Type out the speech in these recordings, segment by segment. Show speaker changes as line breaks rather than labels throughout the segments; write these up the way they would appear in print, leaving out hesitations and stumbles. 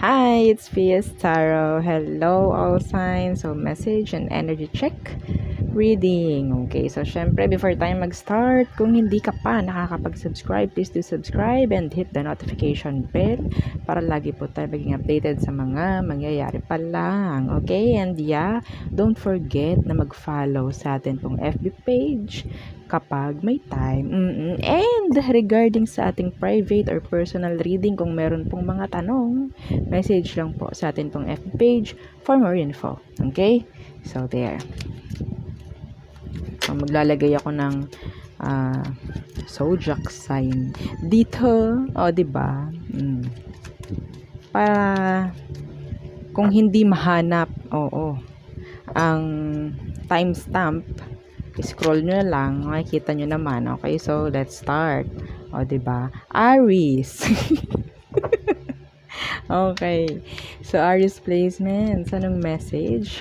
Hi, it's PS Tarot. Hello, all signs. So, message and energy check. Reading. Okay, so syempre, before tayo mag-start, kung hindi ka pa nakakapag-subscribe, please do subscribe and hit the notification bell para lagi po tayo maging updated sa mga mangyayari pa lang. Okay, and yeah, don't forget na mag-follow sa atin pong FB page kapag may time. And regarding sa ating private or personal reading, kung meron pong mga tanong, message lang po sa atin pong FB page for more info. Okay? So, there. So, maglalagay ako ng zodiac sign dito. O, diba? Para kung hindi mahanap, ang timestamp, scroll nyo na lang, makikita nyo naman. Okay, so let's start. O, diba? Aries. Okay. So, Aries placements. Anong message?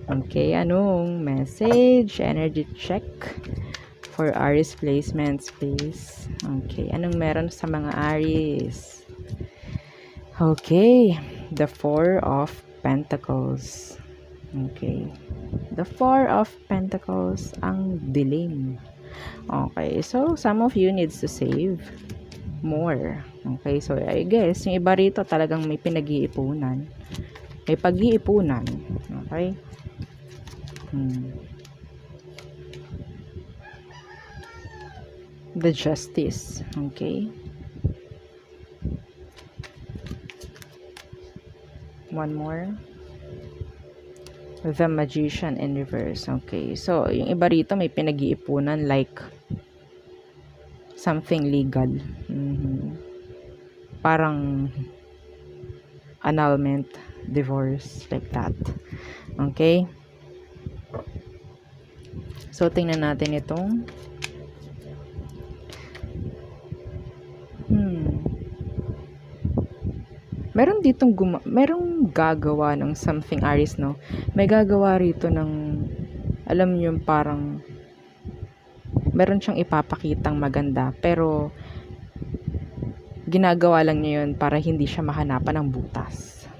Okay, anong message? Energy check for Aries placements, please. Okay, anong meron sa mga Aries? Okay, the Four of Pentacles. Okay. The Four of Pentacles, ang dilim. Okay, so some of you needs to save more. Okay, so I guess yung iba rito talagang may pinag-iipunan. May pag-iipunan. Okay? The Justice. Okay? One more. The Magician in reverse. Okay. So, yung iba rito may pinag-iipunan like something legal. Parang annulment, divorce, like that. Okay? So, tingnan natin itong meron ditong merong gagawa ng something Aries, no? May gagawa rito ng, alam niyo, parang meron siyang ipapakitang maganda, pero ginagawa lang niya yun para hindi siya mahanapan ng butas.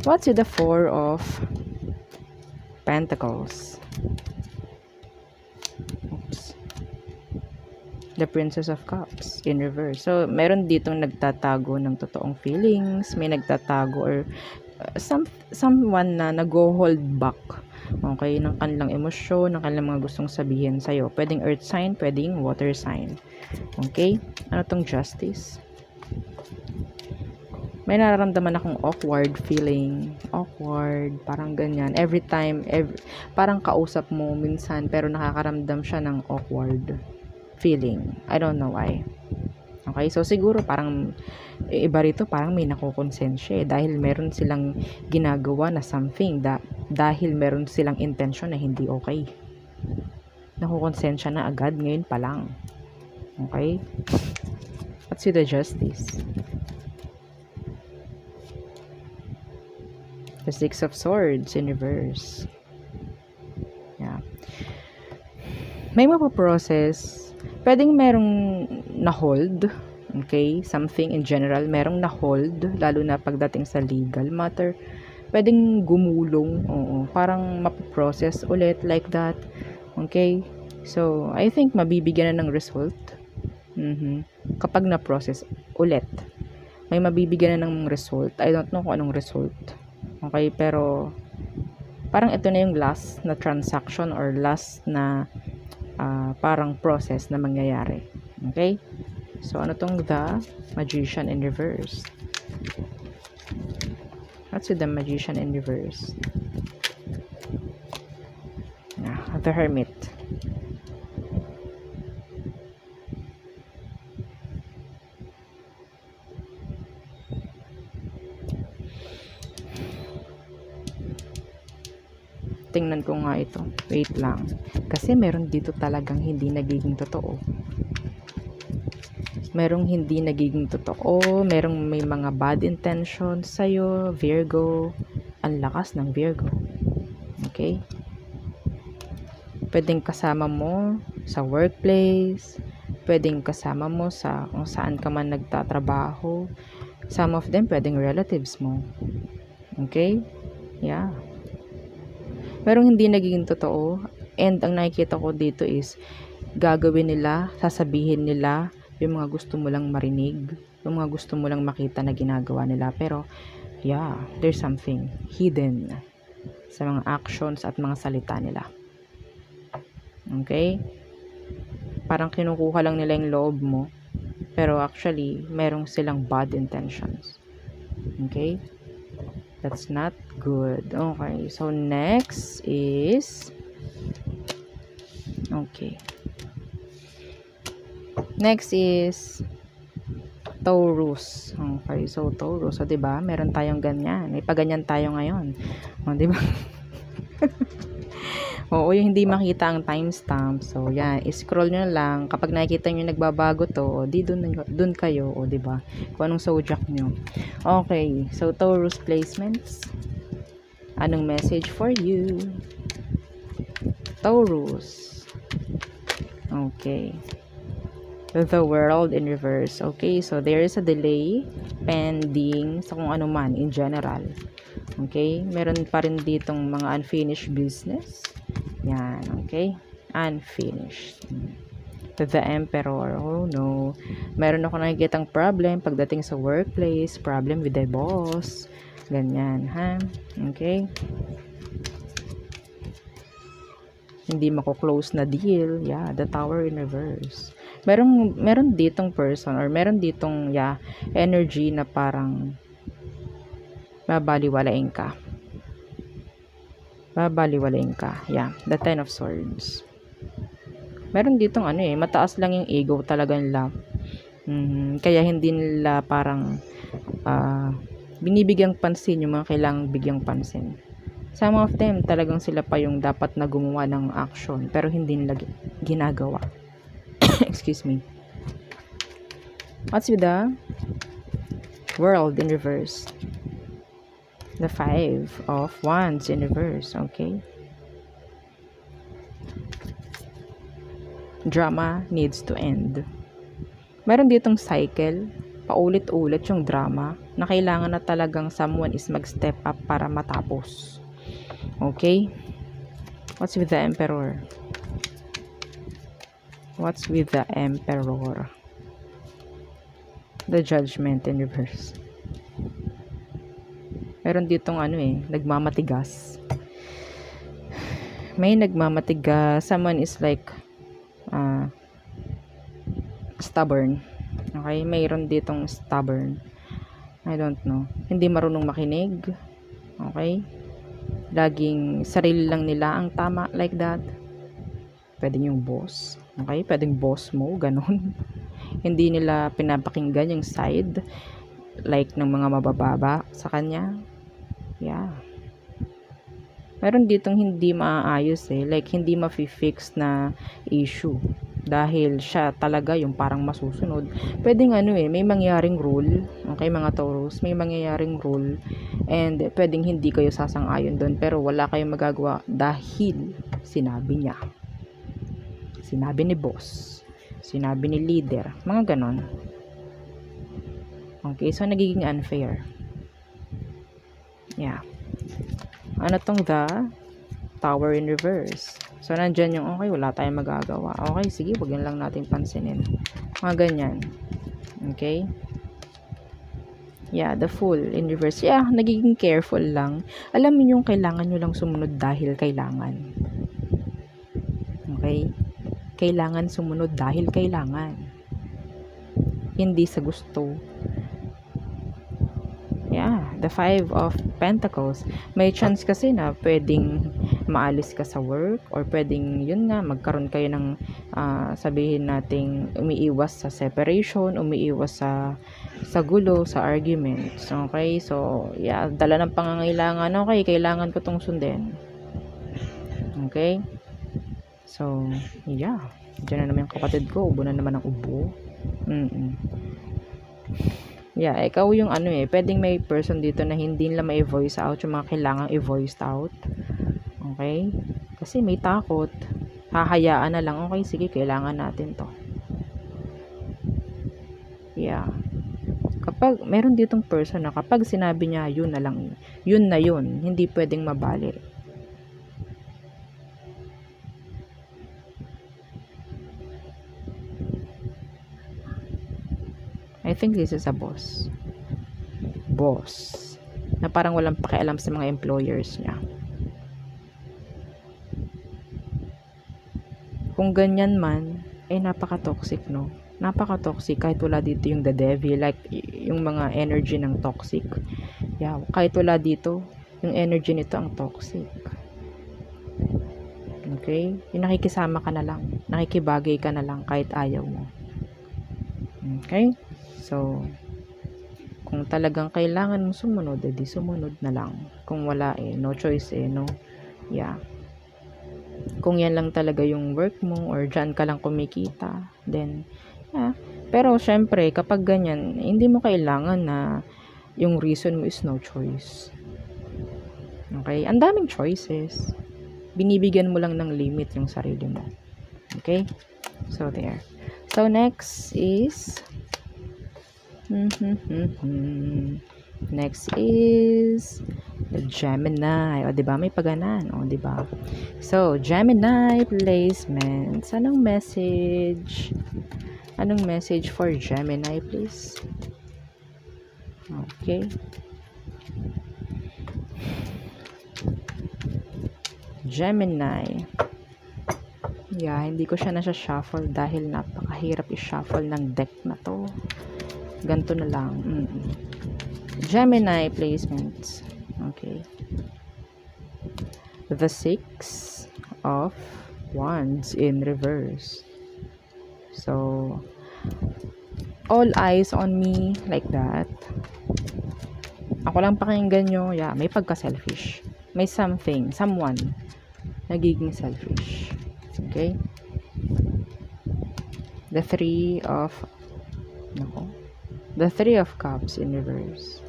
What's with the Four of Pentacles? The Princess of Cups in reverse. So, meron ditong nagtatago ng totoong feelings, may nagtatago or someone na nag-hold back, okay, ng kanilang emosyon, ng kanilang mga gustong sabihin sa'yo. Pwedeng earth sign, pwedeng water sign. Okay? Ano tong Justice? May nararamdaman akong awkward feeling. Awkward, parang ganyan. Every time, parang kausap mo minsan, pero nakakaramdam siya ng awkward feeling. I don't know why. Okay, so siguro parang iba rito parang may nakukonsensya dahil meron silang ginagawa na something dahil meron silang intention na hindi okay. Nakukonsensya na agad ngayon pa lang. Okay? What's with the Justice? The Six of Swords in reverse. Yeah. May mapaprocess. Pwedeng merong na-hold, okay? Something in general, merong na-hold, lalo na pagdating sa legal matter. Pwedeng gumulong, parang mapaprocess ulit like that, okay? So, I think mabibigyan na ng result. Kapag na-process ulit, may mabibigyan na ng result. I don't know kung anong result. Okay, pero parang ito na yung last na transaction or last na parang process na mangyayari. Okay? So, ano tong The Magician in reverse? What's with the Magician in reverse? The Hermit. Tingnan ko nga ito. Wait lang. Kasi meron dito talagang hindi nagiging totoo. Merong hindi nagiging totoo. Merong may mga bad intentions sa'yo. Virgo. Ang lakas ng Virgo. Okay? Pwedeng kasama mo sa workplace. Pwedeng kasama mo sa kung saan ka man nagtatrabaho. Some of them, pwedeng relatives mo. Okay? Yeah. Pero hindi nagiging totoo. And ang nakikita ko dito is, gagawin nila, sasabihin nila, yung mga gusto mo lang marinig, yung mga gusto mo lang makita na ginagawa nila. Pero, yeah, there's something hidden sa mga actions at mga salita nila. Okay? Parang kinukuha lang nila yung loob mo. Pero actually, merong silang bad intentions. Okay? That's not good. Okay. So, next is... Okay. Next is... Taurus. Okay. So, Taurus. So, diba? Meron tayong ganyan. May paganyan tayo ngayon. O, diba? Oo, yung hindi makita ang timestamp. So, yan. I-scroll nyo lang. Kapag nakikita nyo nagbabago to, di dun kayo. O, diba? Kung anong zodiac nyo. Okay. So, Taurus placements. Anong message for you? Taurus. Okay. The world in reverse. Okay. So, there is a delay pending sa kung ano man in general. Okay. Meron pa rin ditong mga unfinished business. Yan, okay? Unfinished. The Emperor. Oh, no. Meron ako nakikitang problem pagdating sa workplace. Problem with the boss. Ganyan, ha? Okay? Hindi mako-close na deal. Yeah, the Tower in reverse. Meron ditong person or meron ditong, yeah, energy na parang babaliwalain ka. Babaliwalain ka. Yeah, the Ten of Swords. Meron ditong mataas lang yung ego talaga nila. Kaya hindi nila parang binibigyang pansin yung mga kailangang bigyang pansin. Some of them, talagang sila pa yung dapat na gumawa ng action pero hindi nila ginagawa. Excuse me. What's with the World in reverse? The Five of Wands in reverse. Okay. Drama needs to end. Meron ditong cycle, paulit-ulit yung drama, na kailangan na talagang someone is mag-step up para matapos. Okay? What's with the Emperor? What's with the Emperor? The Judgment in reverse. Meron ditong nagmamatigas. May nagmamatigas. Someone is like stubborn. Okay? Mayroon ditong stubborn. I don't know. Hindi marunong makinig. Okay? Laging sarili lang nila ang tama, like that. Pwedeng yung boss. Okay? Pwedeng boss mo, ganun. Hindi nila pinapakinggan yung side like ng mga mabababa sa kanya. Yeah. Meron ditong hindi maaayos like hindi ma-fix na issue. Dahil siya talaga yung parang masusunod. Pwedeng may mangyaring rule. Okay, mga Taurus, may mangyayaring rule. And pwedeng hindi kayo sasang-ayon doon. Pero wala kayong magagawa dahil sinabi niya. Sinabi ni boss. Sinabi ni leader. Mga ganon. Okay, so nagiging unfair. Yeah. Ano tong the Tower in reverse? So, nandyan yung, okay, wala tayong magagawa. Okay, sige, wag yun lang natin pansinin. Mga ganyan. Okay? Yeah, the Fool in reverse. Yeah, nagiging careful lang. Alam mo yung kailangan nyo lang sumunod dahil kailangan. Okay? Kailangan sumunod dahil kailangan. Hindi sa gusto. Yeah, the Five of Pentacles. May chance kasi na pwedeng maalis ka sa work or pwedeng yun nga magkaroon kayo ng sabihin nating umiiwas sa separation, umiiwas sa gulo, sa arguments. Okay? So, yeah, dala ng pangangailangan. Okay, kailangan ko tong sundin. Okay? So, yeah. Diyan na naman yung kapatid ko. Ubo na naman ang ubo. Yeah, ikaw yung pwedeng may person dito na hindi nila ma-voice out yung mga kailangang i-voice out. Okay? Kasi may takot. Hahayaan na lang. Okay, sige, kailangan natin to. Yeah. kapag meron ditong person na kapag sinabi niya yun na lang, yun na yun, hindi pwedeng mabali. I think this is a boss. Boss. Na parang walang pakialam sa mga employers niya. Kung ganyan man, napaka-toxic, no? Napaka-toxic kahit wala dito yung the devil, like yung mga energy ng toxic. Yeah, kahit wala dito, yung energy nito ang toxic. Okay? Yung nakikisama ka na lang, nakikibagay ka na lang kahit ayaw mo. Okay? So, kung talagang kailangan mo sumunod, edi sumunod na lang. Kung wala no choice no? Yeah. Kung yan lang talaga yung work mo or dyan ka lang kumikita, then, yeah. Pero, syempre, kapag ganyan, hindi mo kailangan na yung reason mo is no choice. Okay? Ang daming choices. Binibigyan mo lang ng limit yung sarili mo. Okay? So, there. So, next is next is the Gemini. O, diba? May paganan. O, diba? So, Gemini placements. Anong message? Anong message for Gemini, please? Okay. Gemini. Yeah, hindi ko siya nasa-shuffle dahil napakahirap i-shuffle ng deck na to. Ganto na lang. Gemini placements. Okay. The Six of Wands in reverse. So, all eyes on me like that. Ako lang pakinggan nyo. Yeah, may pagka-selfish. May something, someone nagiging selfish. Okay? The Three of Cups in reverse.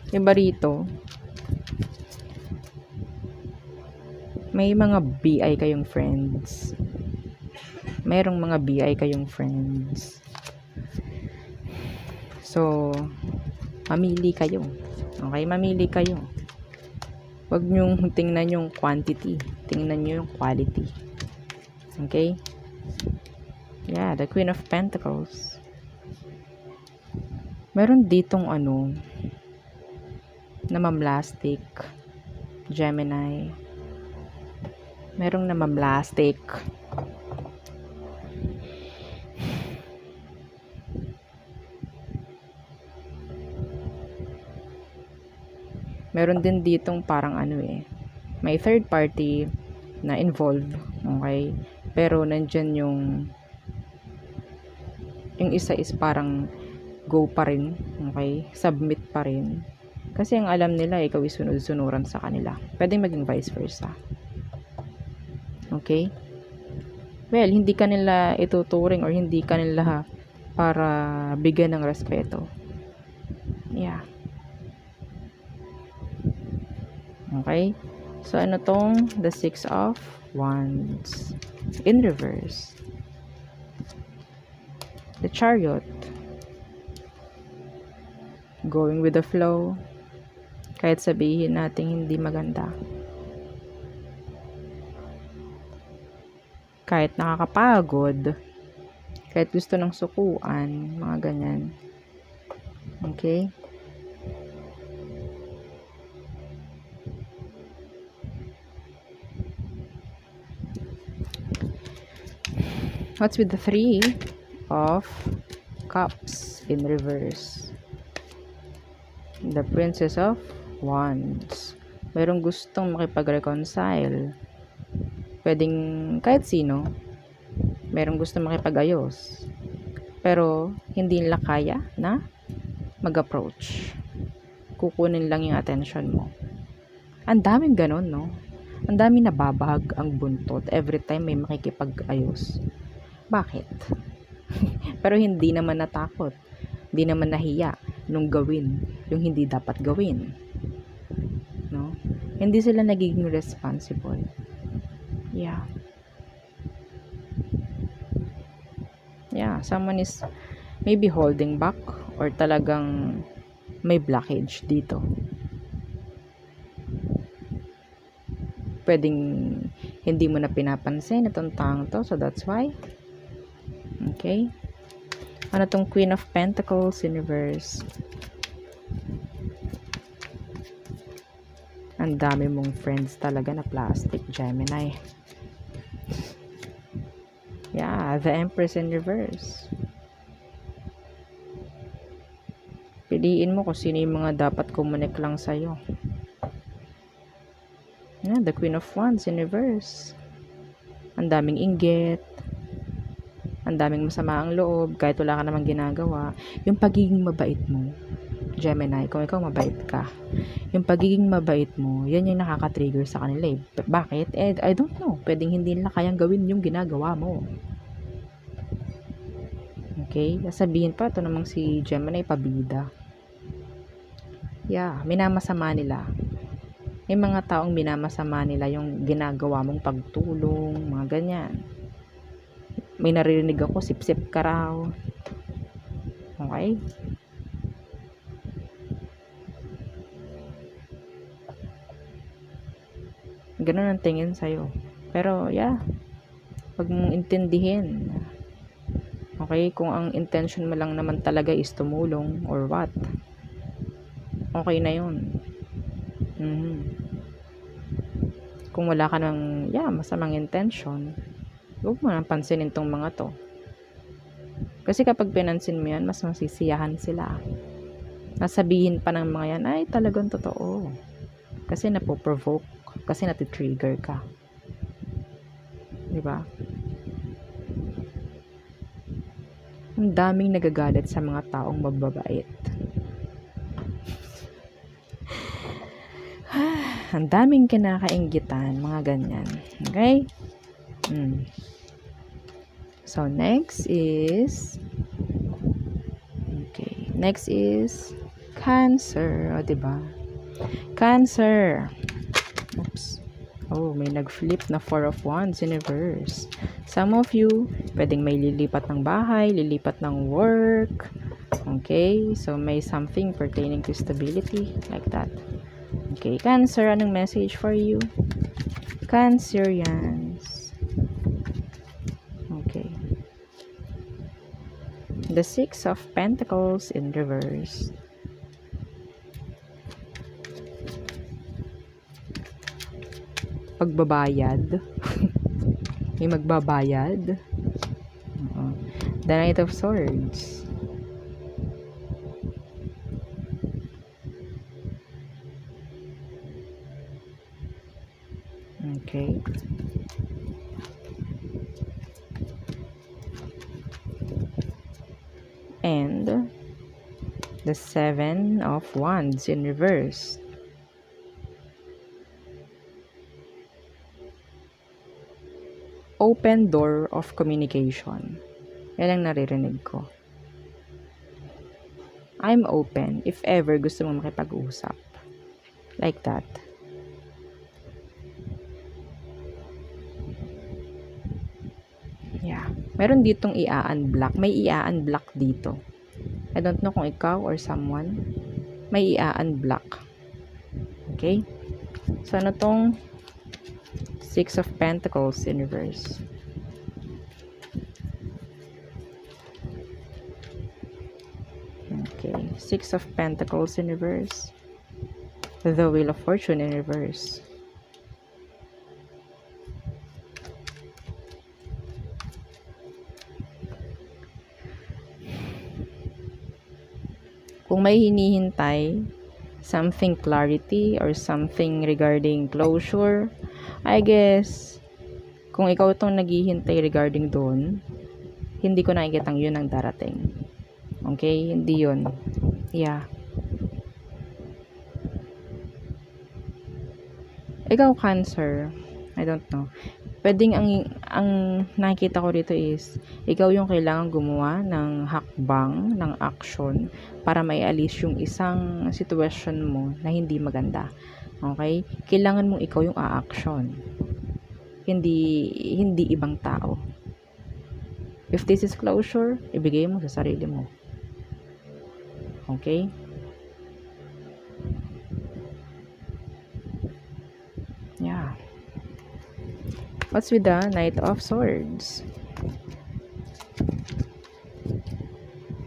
Iba rito, may mga BI kayong friends. Merong mga BI kayong friends. So, mamili kayo. Okay, mamili kayo. Huwag nyong tingnan yung quantity. Tingnan nyo yung quality. Okay? Yeah, the Queen of Pentacles. Meron ditong namamlastic. Gemini. Merong namamlastic. Meron din ditong parang may third party na involved. Okay? Pero nandyan yung isa is parang go pa rin. Okay? Submit pa rin. Kasi ang alam nila, ikaw is sunod-sunuran sa kanila. Pwedeng maging vice versa. Okay? Well, hindi ka nila ituturing or hindi ka nila para bigyan ng respeto. Yeah. Okay? So, ano tong the Six of Wands in reverse? The Chariot. Going with the flow. Kahit sabihin natin hindi maganda. Kahit nakakapagod. Kahit gusto ng sukuan. Mga ganyan. Okay? What's with the Three of Cups in reverse? The Princess of Wands. Merong gustong makipag-reconcile. Pwedeng kahit sino. Merong gustong makipag-ayos. Pero hindi nila kaya na mag-approach. Kukunin lang yung attention mo. Ang daming ganon, no? Ang daming nababahag ang buntot every time may makikipag-ayos. Bakit? Pero hindi naman natakot. Hindi naman nahiya nung gawin yung hindi dapat gawin. No? Hindi sila nagiging responsible. Yeah. Yeah, someone is maybe holding back or talagang may blockage dito. Pwedeng hindi mo na pinapansin itong taong to, so that's why. Okay? Ano tong Queen of Pentacles in reverse? Ang dami mong friends talaga na plastic, Gemini. Yeah, the Empress in reverse. Piliin mo kung sino yung mga dapat kumunik lang sa'yo. Yeah, the Queen of Wands in reverse. Ang daming inggit. Ang daming masama ang loob kahit wala ka namang ginagawa. Yung pagiging mabait mo, Gemini, kung ikaw mabait ka, yung pagiging mabait mo, yan yung nakaka-trigger sa kanila eh. Bakit? I don't know. Pwedeng hindi nila kayang gawin yung ginagawa mo. Okay? Sabihin pa, ito namang si Gemini, pabida. Yeah, minamasama nila. May mga taong minamasama nila yung ginagawa mong pagtulong, mga ganyan. May naririnig ako, sip-sip ka raw. Okay? Ganun ang tingin sa'yo. Pero, yeah, wag mong intindihin. Okay? Kung ang intention mo lang naman talaga is tumulong or what, okay na yun. Kung wala ka ng, masamang intention, huwag mo nang pansinin tong mga to. Kasi kapag pinansin mo yan, mas masisiyahan sila. Nasabihin pa ng mga yan, ay talagang totoo. Kasi napoprovoke, kasi natitrigger ka. Diba? Ang daming nagagalit sa mga taong mababait. Ang daming kinakainggitan, mga ganyan. Okay? So, next is Cancer. O, diba? Cancer. Oops. Oh, may nag-flip na 4 of Wands in reverse. Some of you, pwedeng may lilipat ng bahay, lilipat ng work. Okay? So, may something pertaining to stability, like that. Okay, Cancer, anong message for you? Cancerians. Okay. The 6 of Pentacles in reverse. Pagbabayad. May magbabayad. The Knight of Swords. Okay. And the 7 of Wands in reverse. Open door of communication. Yan ang naririnig ko. I'm open if ever gusto mong makipag-usap. Like that. Yeah. Meron ditong i-unblock. May i-unblock dito. I don't know kung ikaw or someone. May i-unblock. Okay? So, ano tong 6 of Pentacles in reverse? Okay. 6 of Pentacles in reverse. The Wheel of Fortune in reverse. Kung may hinihintay, something clarity or something regarding closure, I guess, kung ikaw itong naghihintay regarding doon, hindi ko nakikitang yun ang darating. Okay? Hindi yun. Yeah. Ikaw, Cancer, I don't know. Pwedeng ang nakikita ko dito is, ikaw yung kailangan gumawa ng hakbang, ng action, para maialis yung isang sitwasyon mo na hindi maganda. Okay? Kailangan mong ikaw yung a-action. Hindi ibang tao. If this is closure, ibigay mo sa sarili mo. Okay? Yeah. What's with the Knight of Swords?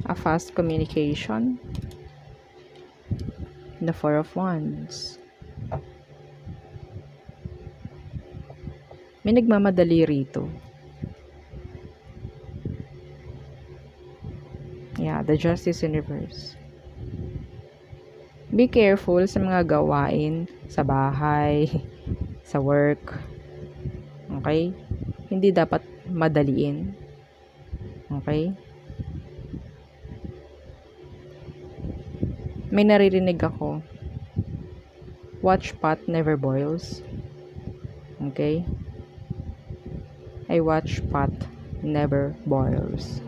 A fast communication. The Four of Wands. May nagmamadali rito. Yeah, the Justice Universe. Be careful sa mga gawain sa bahay, sa work. Okay? Hindi dapat madaliin. Okay? May naririnig ako. Watch pot never boils. Okay? I watch pot never boils.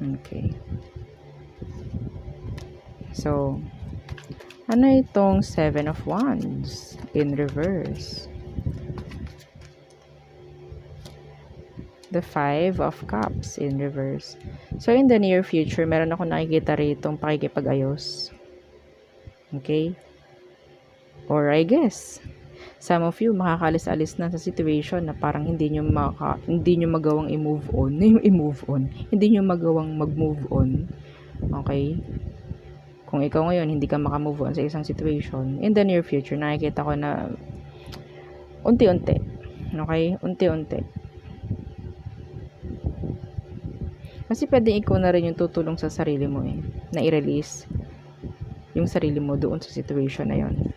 Okay. So, ano itong Seven of Wands in reverse? The Five of Cups in reverse. So, in the near future, meron ako nakikita rito pakikipag-ayos. Okay? Or I guess, some of you makakalis-alis na sa situation na parang hindi nyo magawang i-move on. Hindi nyo magawang mag-move on. Okay? Kung ikaw ngayon hindi ka makamove on sa isang situation, in the near future, nakikita ko na unti-unti. Okay? Unti-unti. Kasi pwedeng ikaw na rin yung tutulong sa sarili mo na i-release yung sarili mo doon sa situation na yon.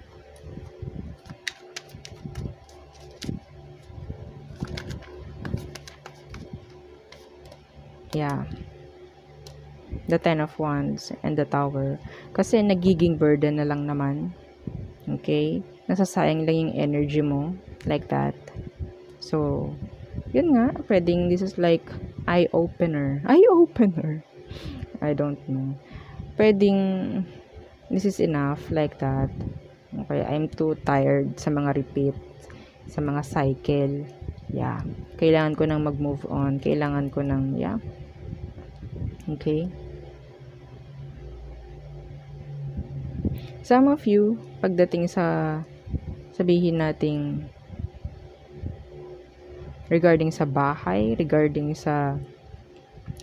Yeah. The Ten of Wands and the Tower. Kasi nagiging burden na lang naman. Okay? Nasasayang lang yung energy mo. Like that. So, yun nga. Pwedeng this is like eye-opener. Eye-opener. I don't know. Pwedeng this is enough. Like that. Okay? I'm too tired sa mga repeat. Sa mga cycle. Yeah. Kailangan ko nang mag-move on. Kailangan ko nang, yeah. Okay? Some of you, pagdating sa sabihin nating regarding sa bahay, regarding sa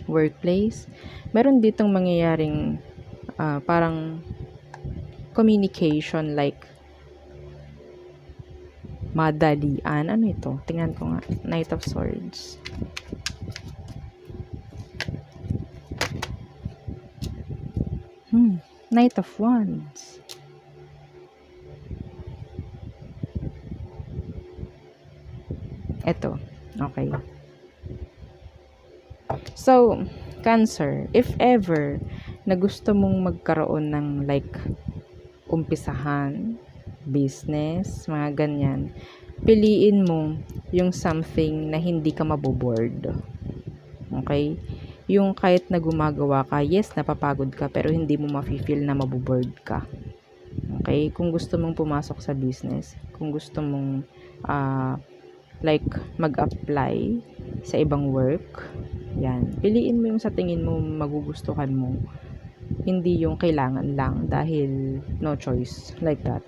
workplace, meron ditong mangyayaring parang communication like madalian. Ano ito? Tingnan ko nga. Knight of Swords. Knight of Wands. Ito. Okay. So, Cancer, if ever na gusto mong magkaroon ng like umpisahan, business, mga ganyan, piliin mo yung something na hindi ka maboboard. Okay? Yung kahit na gumagawa ka, yes, napapagod ka, pero hindi mo ma-feel na maboboard ka. Okay? Kung gusto mong pumasok sa business, kung gusto mong like mag-apply sa ibang work, yan. Piliin mo yung sa tingin mo magugustuhan mo. Hindi yung kailangan lang dahil no choice. Like that.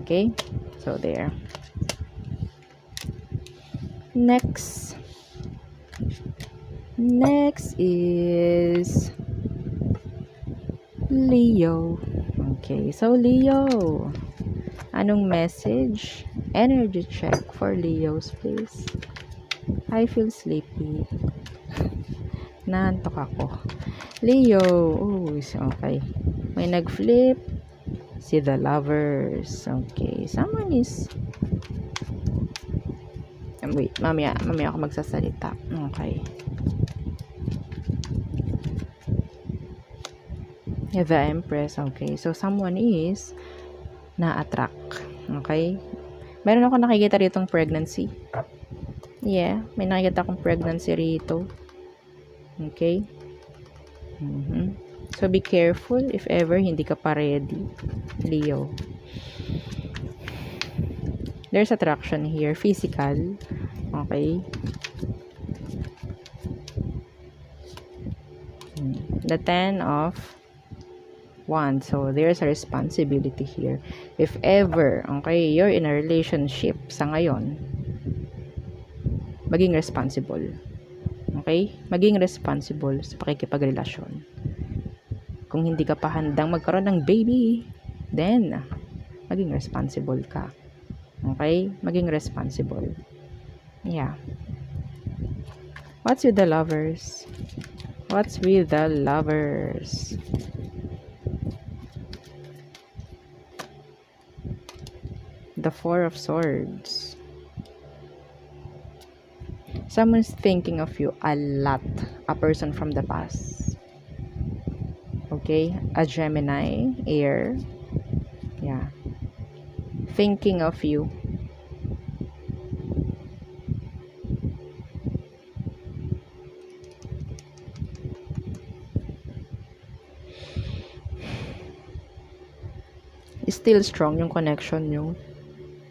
Okay? So, there. Next is Leo. Okay, so Leo, anong message? Energy check for Leos, please. I feel sleepy. Naantok ako. Leo, oh, okay. May nag-flip. See the Lovers. Okay, someone is wait, mamaya ako magsasalita. Okay. Yeah, the Empress. Okay. So, someone is na-attract. Okay. Meron ako nakikita ritong pregnancy. Yeah. May nakikita akong pregnancy rito. Okay. So, be careful if ever hindi ka pa ready. Leo. There's attraction here, physical. Okay. The 10 of Wands. So, there's a responsibility here. If ever, okay, you're in a relationship sa ngayon, maging responsible. Okay? Maging responsible sa pakikipagrelasyon. Kung hindi ka pa handang magkaroon ng baby, then, maging responsible ka. Okay? Maging responsible. Yeah. What's with the lovers? What's with the lovers? The Four of Swords. Someone's thinking of you a lot. A person from the past. Okay? A Gemini, air. Yeah. Thinking of you. Still strong yung connection nyo.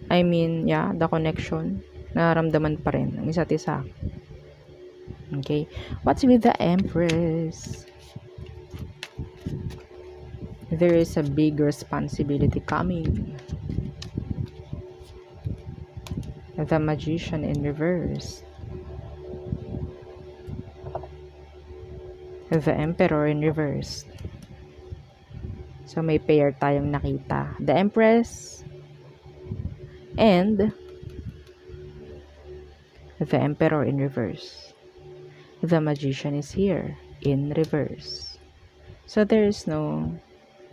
I mean, yeah, the connection. Nararamdaman pa rin ang isa't isa. Okay. What's with the Empress? There is a big responsibility coming. The Magician in reverse. The Emperor in reverse. So, may pair tayong nakita. The Empress and the Emperor in reverse. The Magician is here in reverse. So, there is no,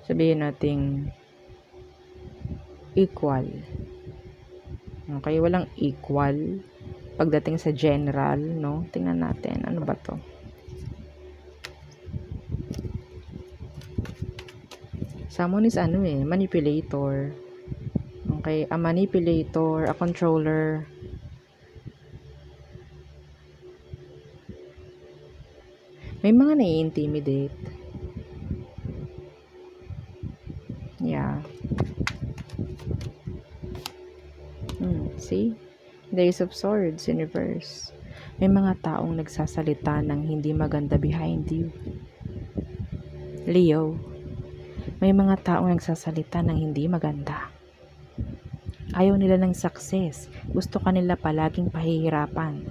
sabihin nating equal. Okay, walang equal pagdating sa general, no? Tingnan natin, ano ba to? Someone is manipulator. Okay, a manipulator, a controller. May mga nai-intimidate. Yeah. See? The Ace of Swords in reverse. May mga taong nagsasalita ng hindi maganda behind you. Leo. May mga taong nagsasalita ng hindi maganda. Ayaw nila ng success. Gusto kanila palaging pahihirapan.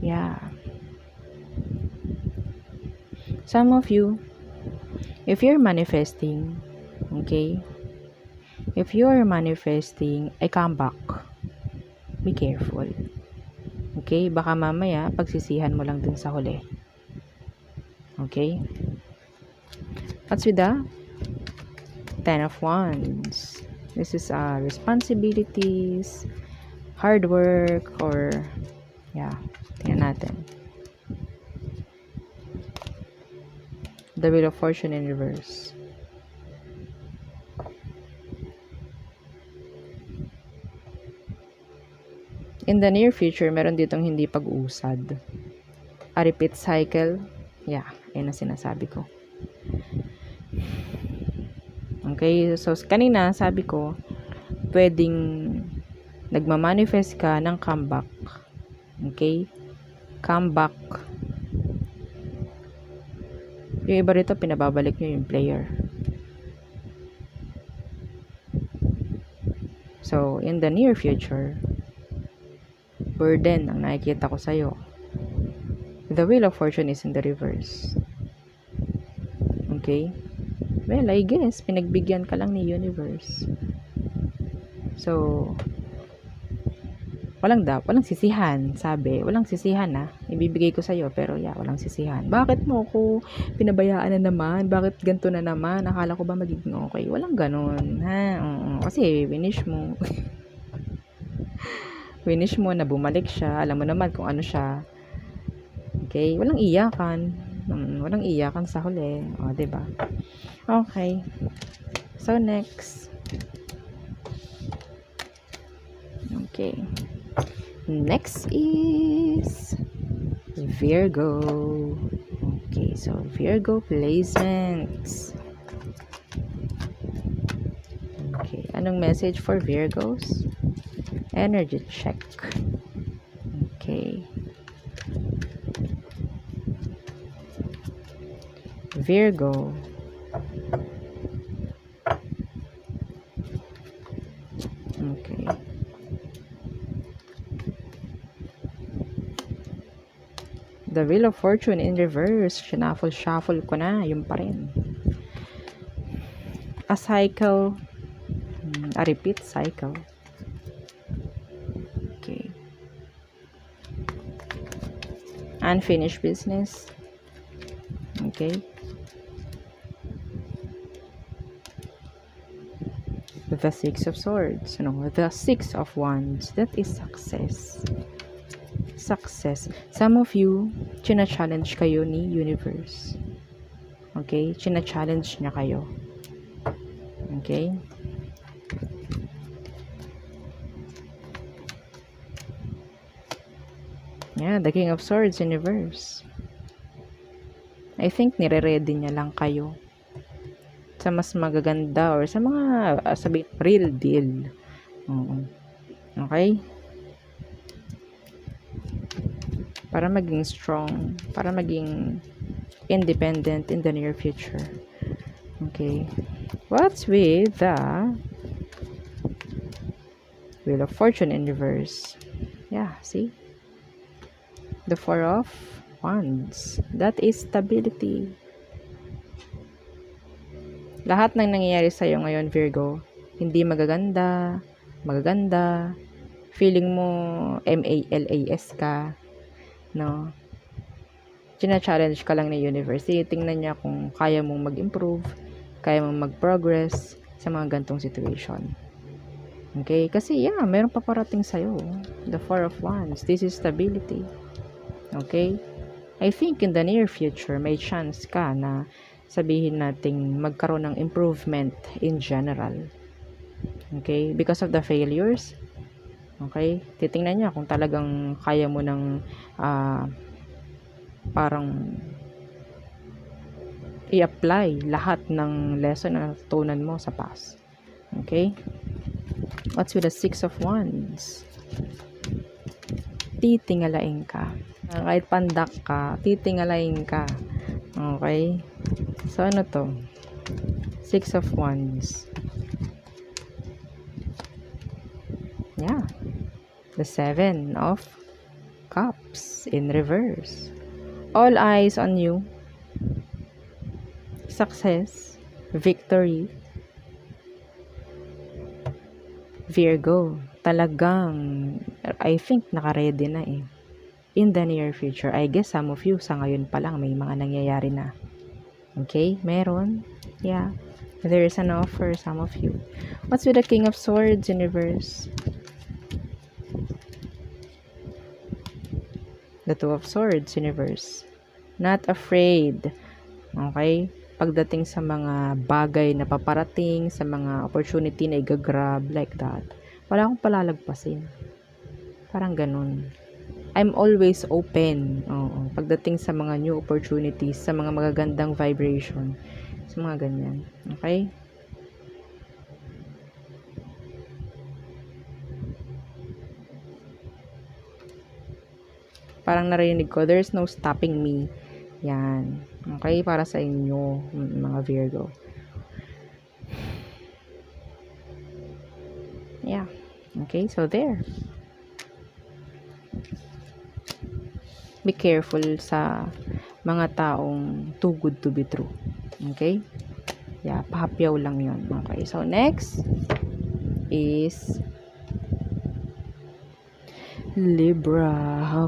Yeah. Some of you, if you're manifesting, okay, if you're manifesting a comeback, be careful. Okay? Baka mamaya, pagsisihan mo lang dun sa huli. Okay? What's with the 10 of Wands? This is responsibilities, hard work, or yeah, tingnan natin. The Wheel of Fortune in reverse. In the near future, meron ditong hindi pag-uusad. A repeat cycle. Yeah, yun ang sinasabi ko. Okay, so kanina sabi ko, pwedeng nagmamanifest ka ng comeback. Okay? Comeback. Yung iba rito, pinababalik nyo yung player. So, in the near future, burden ang nakikita ko sa'yo. The Wheel of Fortune is in the reverse. Okay? Well, I guess, pinagbigyan ka lang ni universe. So, walang sisihan, sabi. Walang sisihan ibibigay ko sa'yo, pero yeah, walang sisihan. Bakit mo ako pinabayaan na naman? Bakit ganito na naman? Akala ko ba magiging okay? Walang ganun, ha? Kasi, winish mo. Winish mo na bumalik siya. Alam mo naman kung ano siya. Okay? Walang iyakan. Walang iyakan sa huli. O, diba? Okay. So, next. Okay. Next is Virgo. Okay, so Virgo placements. Anong message for Virgos? Energy check. Okay. Virgo. Okay. The Wheel of Fortune in reverse. Shuffle ko na. Yun pa rin. A cycle. A repeat cycle. Okay. Unfinished business. Okay. The Six of Swords. No, the Six of Wands. That is success. Success. Some of you, china-challenge kayo ni universe. Okay? China-challenge niya kayo. Okay? Yeah, the King of Swords in reverse. I think nire-ready niya lang kayo sa mas magaganda or sa mga sabi real deal. Okay? Para maging strong, para maging independent in the near future. Okay. What's with the Wheel of Fortune in reverse? Yeah, see? The Four of Wands. That is stability. Lahat ng nangyayari sa'yo ngayon, Virgo, hindi magaganda, feeling mo MALAS ka, no? China-challenge ka lang ni universe. Tingnan niya kung kaya mong mag-improve, kaya mong mag-progress sa mga gantong situation. Okay? Kasi, yeah, meron pa parating sa'yo. The Four of Wands. This is stability. Okay? I think in the near future, may chance ka na sabihin nating magkaroon ng improvement in general. Okay? Because of the failures. Okay? Titingnan niya kung talagang kaya mo ng parang i-apply lahat ng lesson na natutunan mo sa past. Okay? What's with the Six of Wands? Titingalain ka. Kahit pandak ka, titingalain ka. Okay? So, ano to? Six of Wands. Yeah. The Seven of Cups in reverse. All eyes on you. Success. Victory. Virgo. Talagang, I think, naka-ready na eh. In the near future. I guess some of you, sa ngayon pa lang, may mga nangyayari na. Okay? Meron. Yeah. There is an offer, some of you. What's with the King of Swords in reverse? The Two of Swords in reverse. Not afraid. Okay? Pagdating sa mga bagay na paparating, sa mga opportunity na i-grab, like that. Wala akong palalagpasin. Parang ganun. I'm always open. Oo. Pagdating sa mga new opportunities, sa mga magagandang vibration, sa mga ganyan. Okay? Parang narinig ko, there's no stopping me. Yan. Okay? Para sa inyo, mga Virgo. Yeah. Okay? So, there. Be careful sa mga taong too good to be true. Okay? Yeah. Pahapyaw lang yun. Okay? So, next is Libra.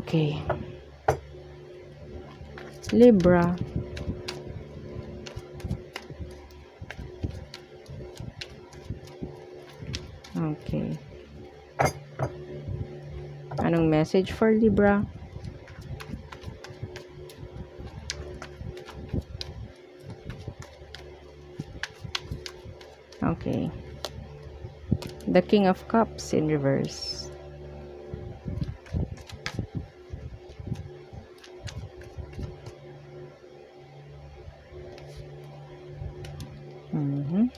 Okay. Libra. Okay. Anong message for Libra? Okay. The King of Cups in reverse.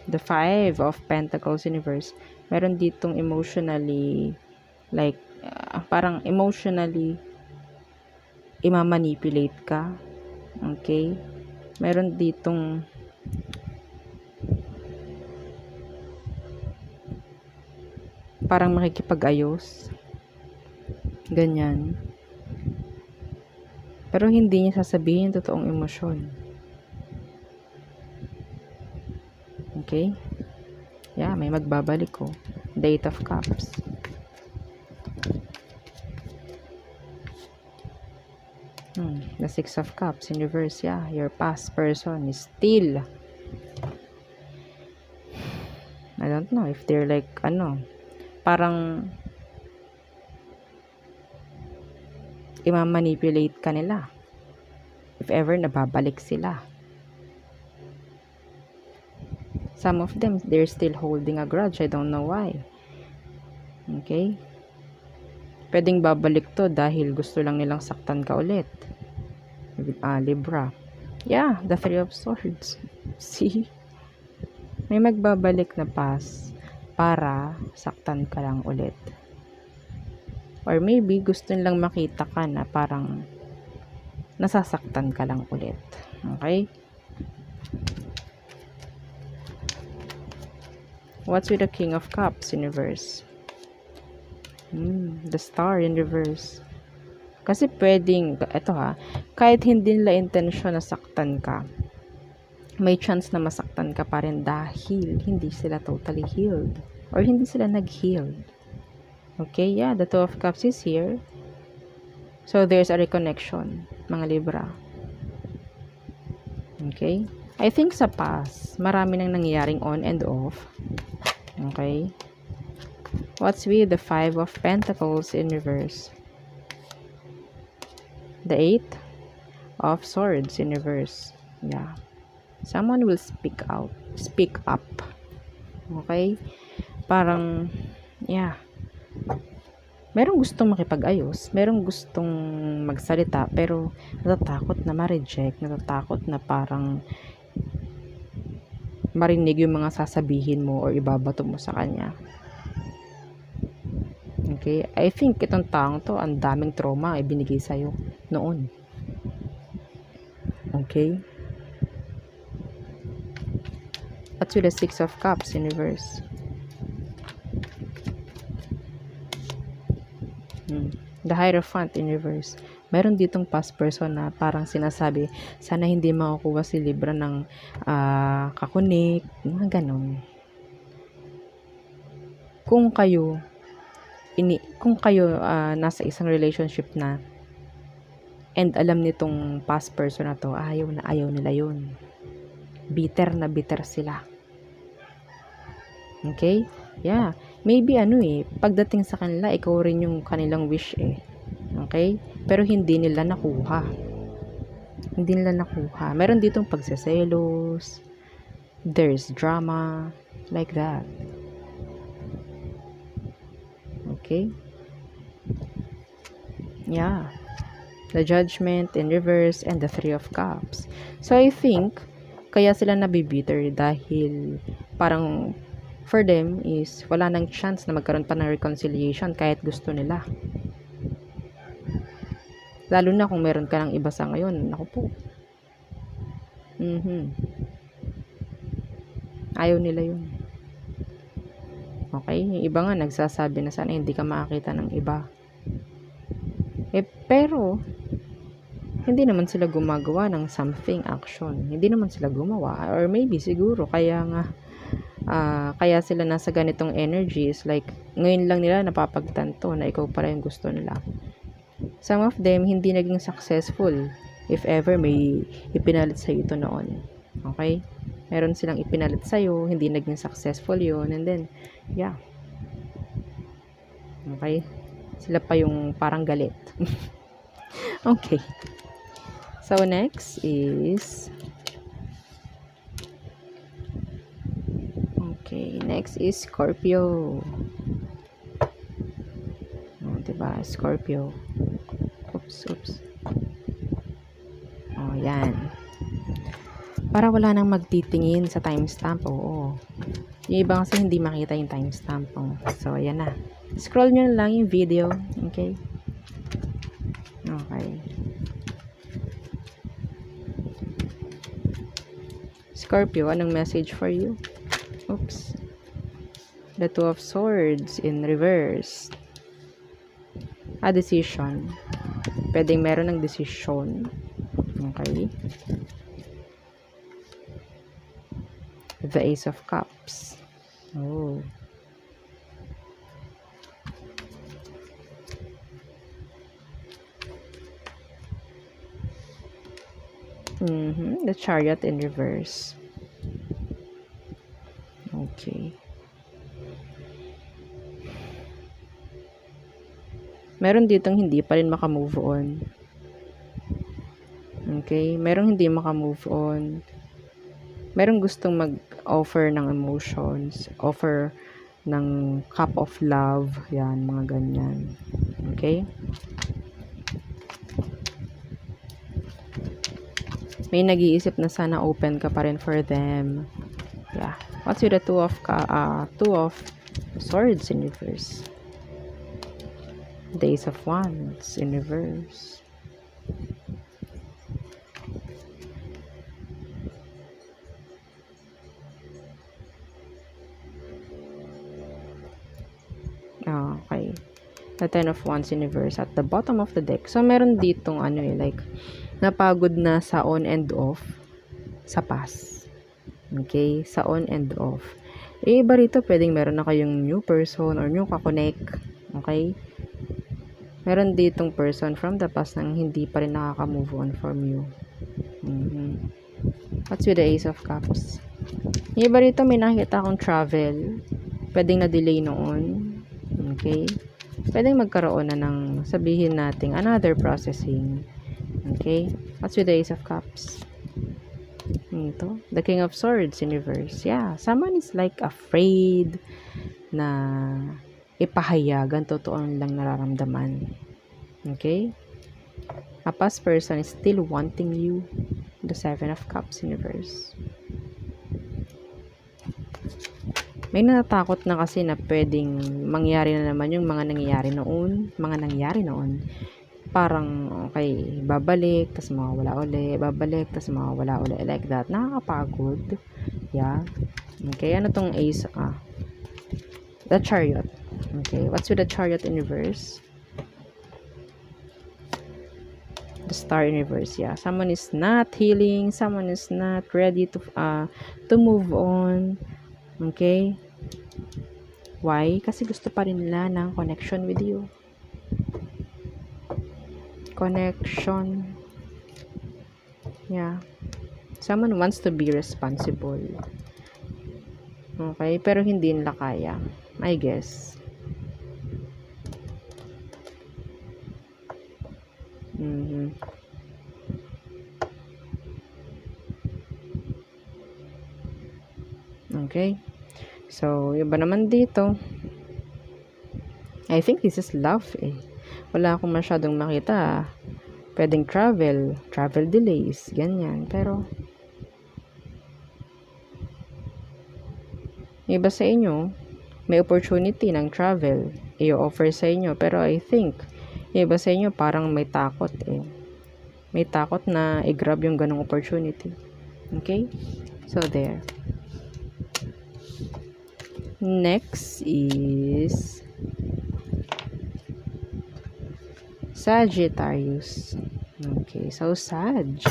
the Five of Pentacles universe, meron ditong emotionally, like, parang emotionally, imamanipulate ka. Okay? Meron ditong parang makikipag-ayos. Ganyan. Pero hindi niya sasabihin yung totoong emosyon. Okay? Yeah, may magbabalik ko. Eight of Cups. The Six of Cups in reverse. Yeah, your past person is still, I don't know if they're like, parang imamanipulate ka nila. If ever nababalik sila. Some of them, they're still holding a grudge. I don't know why. Okay? Pwedeng babalik to dahil gusto lang nilang saktan ka ulit. Libra. Yeah, the Three of Swords. See? May magbabalik na past para saktan ka lang ulit. Or maybe gusto nilang makita ka na parang nasasaktan ka lang ulit. Okay? What's with the King of Cups in reverse? The Star in reverse. Kasi pwedeng, kahit hindi nila intensyon na saktan ka, may chance na masaktan ka pa rin dahil hindi sila totally healed. Or hindi sila nag-healed. Okay, yeah, the Two of Cups is here. So, there's a reconnection, mga Libra. Okay? I think sa past, marami nang nangyayaring on and off. Okay? What's with the Five of Pentacles in reverse? The Eight of Swords in reverse. Yeah. Someone will speak out. Speak up. Okay? Parang, yeah. Merong gustong makipag-ayos. Merong gustong magsalita. Pero, natatakot na ma-reject. Natatakot na parang marinig yung mga sasabihin mo or ibabato mo sa kanya. Okay? I think itong taong to, ang daming trauma ang ibinigay sa'yo noon. Okay? What's with the Six of Cups in reverse? The Hierophant in reverse. Meron ditong past person na parang sinasabi, sana hindi makukuha si Libra ng kakunik, mga ganon. Kung kayo nasa isang relationship na and alam nitong past person na to, ayaw nila yun. Bitter na bitter sila. Okay? Yeah. Maybe pagdating sa kanila, ikaw rin yung kanilang wish Okay? Pero hindi nila nakuha. Meron ditong pagseselos, there's drama, like that. Okay? Yeah. The Judgment in reverse and the Three of Cups. So, I think, kaya sila nabibitter dahil parang for them is wala nang chance na magkaroon pa ng reconciliation kahit gusto nila. Lalo na kung meron ka ng iba sa ngayon. Naku po. Ayaw nila yun. Okay? Yung iba nga nagsasabi na sana hindi ka makakita ng iba. Pero hindi naman sila gumagawa ng something action. Hindi naman sila gumawa. Or maybe siguro kaya sila nasa ganitong energies, like ngayon lang nila napapagtanto na ikaw pala yung gusto nila. Some of them hindi naging successful if ever may ipinalit sa'yo ito noon. Okay? Meron silang ipinalit sa'yo, hindi naging successful yun, and then yeah. Okay? Sila pa yung parang galit. Okay. So next is Scorpio. Diba? Scorpio. Oops. Yan. Para wala nang magtitingin sa timestamp. Oo. Yung iba kasi hindi makita yung timestamp. Oh. So, ayan na. Scroll nyo lang yung video. Okay? Okay. Scorpio, anong message for you? Oops. The Two of Swords in reverse. A decision. Pwedeng meron ng decision. Okay. The Ace of Cups. Oh. The Chariot in reverse. Okay. Meron ditong hindi pa rin makamove on. Okay? Merong hindi makamove on. Merong gustong mag-offer ng emotions. Offer ng cup of love. Yan, mga ganyan. Okay? May nag-iisip na sana open ka pa rin for them. Yeah. What's with the Two of Swords in reverse? The Ace of Wands in reverse. Okay. The Ten of Wands in reverse at the bottom of the deck. So, meron ditong like, napagod na sa on and off sa past. Okay? Sa on and off. Iba rito, pwedeng meron na kayong new person or new kakonect. Okay? Meron ditong person from the past nang hindi pa rin nakaka-move on from you. What's with the Ace of Cups? Iba rito, may nakita akong travel. Pwedeng na-delay noon. Okay? Pwedeng magkaroon na ng, sabihin natin, another processing. Okay? What's with the Ace of Cups? Ito, the King of Swords in reverse. Yeah, someone is like afraid na ipahayagan, totoo lang nararamdaman. Okay? A past person is still wanting you. The Seven of Cups in reverse. May natatakot na kasi na pwedeng mangyari na naman yung mga nangyayari noon. Parang, okay, babalik, tas mawawala uli, babalik, tas mawawala uli, like that. Nakakapagod. Yeah. Okay, ano tong Ace? The Chariot. Okay, what's with the Chariot in reverse? The Star in reverse. Yeah, someone is not healing, someone is not ready to move on. Okay? Why? Kasi gusto pa rin nila ng connection with you. Connection. Yeah. Someone wants to be responsible. Okay? Pero hindi nila kaya. I guess. Okay? So, iba naman dito. I think this is love eh. Wala akong masyadong makita. Pwedeng travel delays, ganyan. Pero, iba sa inyo, may opportunity ng travel, i-offer sa inyo. Pero I think, iba sa inyo, parang may takot eh. May takot na i-grab yung ganong opportunity. Okay? So, there. Next is Sagittarius. Okay, so Sag.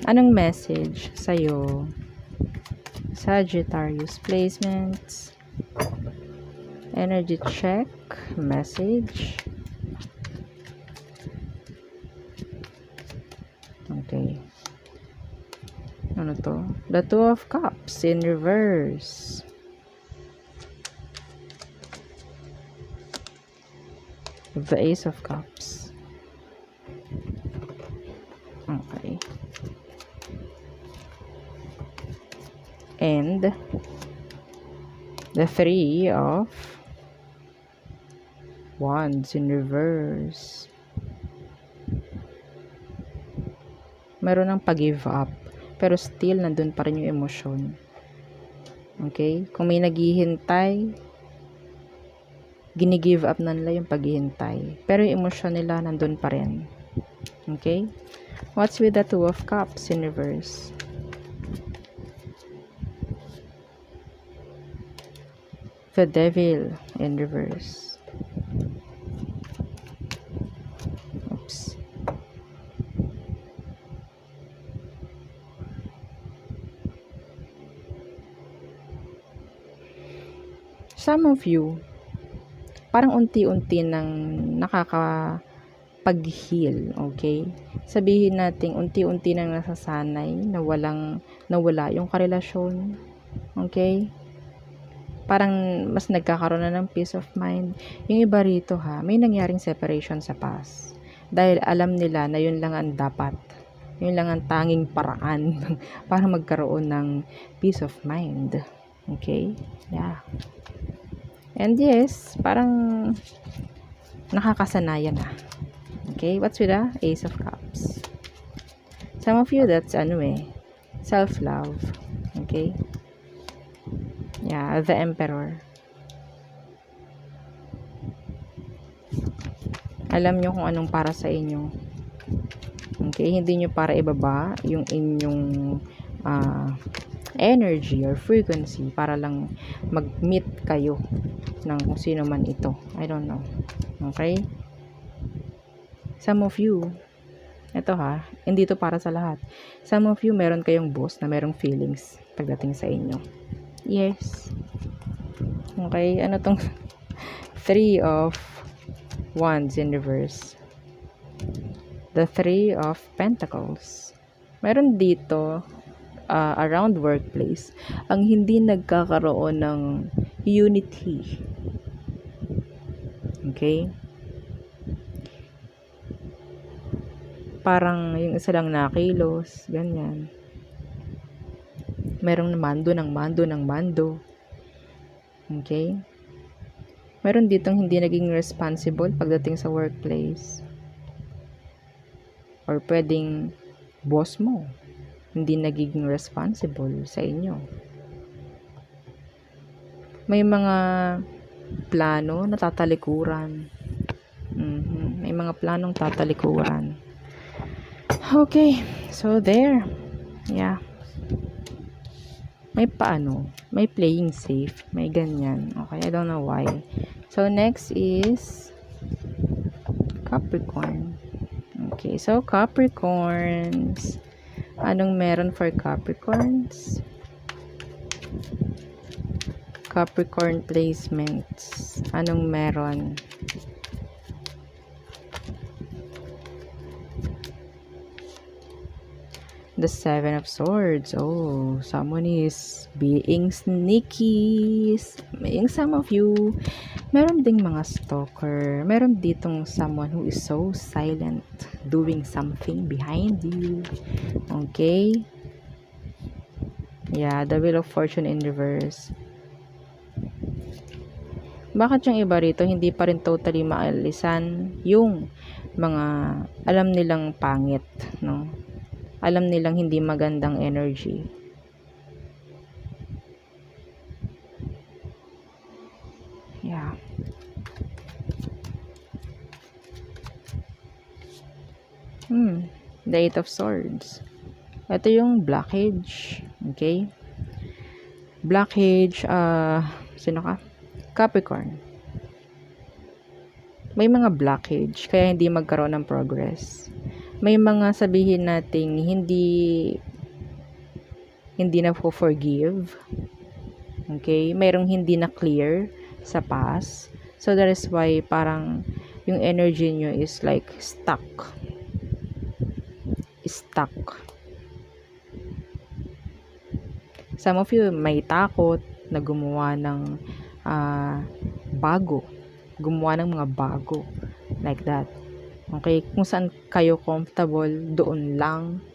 Anong message sa'yo? Sagittarius placements. Energy check. Message. Okay. Ano to? The Two of Cups in reverse. The Ace of Cups. Okay. And the Three of Wands in reverse. Meron ng pag-give up. Pero still, nandun pa rin yung emosyon. Okay? Kung may naghihintay, gini-give up na nila yung paghihintay. Pero yung emosyon nila, nandun pa rin. Okay? What's with the Two of Cups, universe? The Devil in reverse. Oops. Some of you, parang unti-unti nang nakakapag-heal, okay? Sabihin natin, unti-unti nang nasasanay na nawala yung karelasyon, okay? Parang mas nagkakaroon na ng peace of mind. Yung iba rito may nangyaring separation sa past. Dahil alam nila na yun lang ang dapat. Yun lang ang tanging paraan para magkaroon ng peace of mind. Okay? Yeah. And yes, parang nakakasanayan na. Okay? What's with the Ace of Cups? Some of you, that's self-love. Okay? Yeah, the Emperor. Alam nyo kung anong para sa inyo. Okay? Hindi nyo para ibaba yung inyong energy or frequency para lang mag-meet kayo ng kung sino man ito. I don't know. Okay? Some of you, ito hindi to para sa lahat. Some of you, meron kayong boss na merong feelings pagdating sa inyo. Yes. Okay? Ano tong Three of Wands in reverse? The Three of Pentacles. Meron dito around workplace ang hindi nagkakaroon ng unity. Okay? Parang yung isa lang nakilos, ganyan. Merong mando. Okay? Meron ditong hindi naging responsible pagdating sa workplace. Or pwedeng boss mo hindi nagiging responsible sa inyo. May mga plano na tatalikuran. May mga planong tatalikuran. Okay, so there. Yeah. May may playing safe, may ganyan. Okay, I don't know why. So next is Capricorn. Okay, so Capricorns. Anong meron for Capricorns? Capricorn placements. Anong meron? The Seven of Swords. Oh, someone is being sneaky. Some of you, meron ding mga stalker. Meron ditong someone who is so silent, doing something behind you. Okay? Yeah, the Wheel of Fortune in reverse. Bakit yung iba rito, hindi pa rin totally maalisan yung mga alam nilang pangit, no? Alam nilang hindi magandang energy. Yeah. The Eight of Swords. Ito yung blockage. Okay? Blockage, sino ka? Capricorn. May mga blockage, kaya hindi magkaroon ng progress. May mga sabihin nating hindi na forgive. Okay? Mayroong hindi na clear sa past. So that is why parang yung energy nyo is like stuck. Some of you may takot na gumawa ng gumawa ng mga bago like that. Okay, kung saan kayo comfortable, doon lang.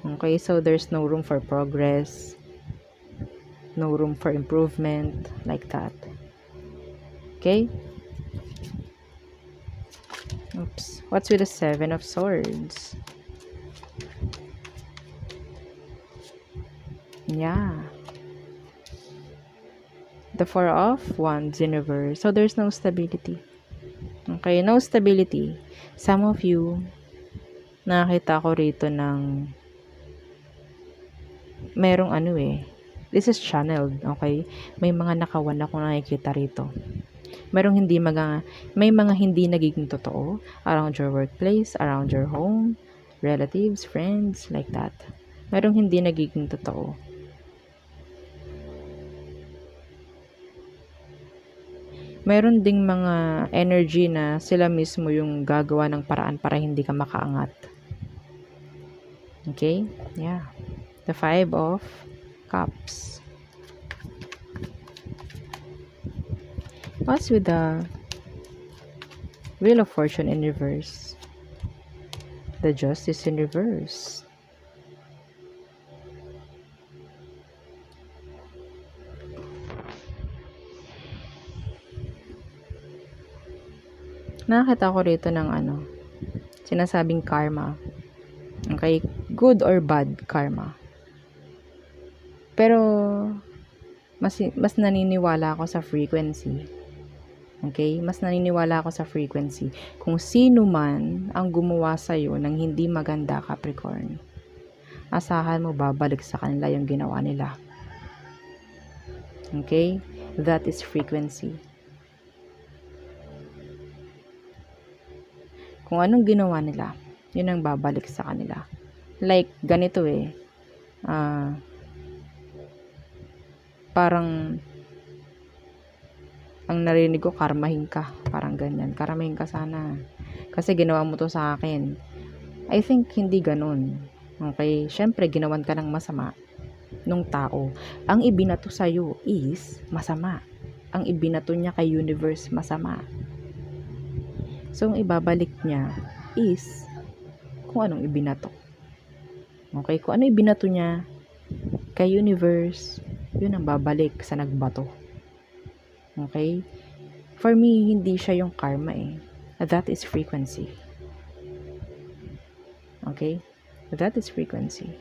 Okay, so there's no room for progress, no room for improvement, like that. Okay? Oops. What's with the Seven of Swords? Yeah. The Four of Wands in reverse. So, there's no stability. Okay, no stability. Some of you, nakakita ko rito ng merong this is channeled, okay? May mga nakawan akong nakikita rito. May mga hindi nagiging totoo around your workplace, around your home, relatives, friends, like that. Merong hindi nagiging totoo. Meron ding mga energy na sila mismo yung gagawa ng paraan para hindi ka makaangat. Okay? Yeah. The Five of Cups. What's with the Wheel of Fortune in reverse? The Justice in reverse. Nakakita ko rito ng sinasabing karma. Okay? Good or bad karma. Pero, mas naniniwala ako sa frequency. Okay? Mas naniniwala ako sa frequency. Kung sino man ang gumawa sa'yo ng hindi maganda, Capricorn, asahan mo babalik sa kanila yung ginawa nila. Okay? That is frequency. Kung anong ginawa nila, yun ang babalik sa kanila. Like, ganito parang ang narinig ko, karmahin ka. Parang ganyan. Karmahin ka sana. Kasi ginawa mo to sa akin. I think hindi ganun. Okay? Syempre, ginawan ka ng masama nung tao. Ang ibinato sa'yo is masama. Ang ibinato niya kay universe, masama. So, ang ibabalik niya is kung anong ibinato. Okay? Kung ano ibinato niya kay universe, yun ang babalik sa nagbato. Okay? For me, hindi siya yung karma That is frequency. Okay? That is frequency.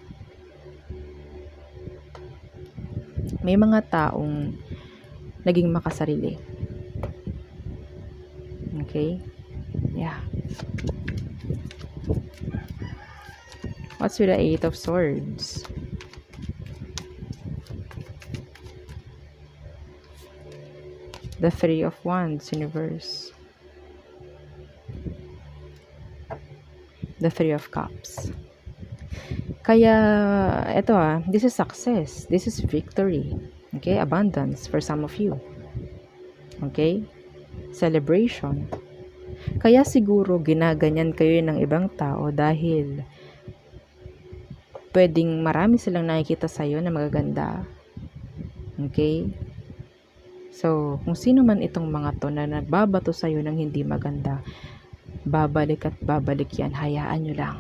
May mga taong naging makasarili. Okay? Yeah. What's with the Eight of Swords? The Three of Wands in reverse. The Three of Cups. Kaya, this is success. This is victory. Okay? Abundance for some of you. Okay? Celebration. Kaya siguro ginaganyan kayo ng ibang tao dahil pwedeng marami silang nakikita sa'yo na magaganda. Okay? So, kung sino man itong mga to na nagbabato sa'yo ng hindi maganda, babalik at babalik yan. Hayaan nyo lang.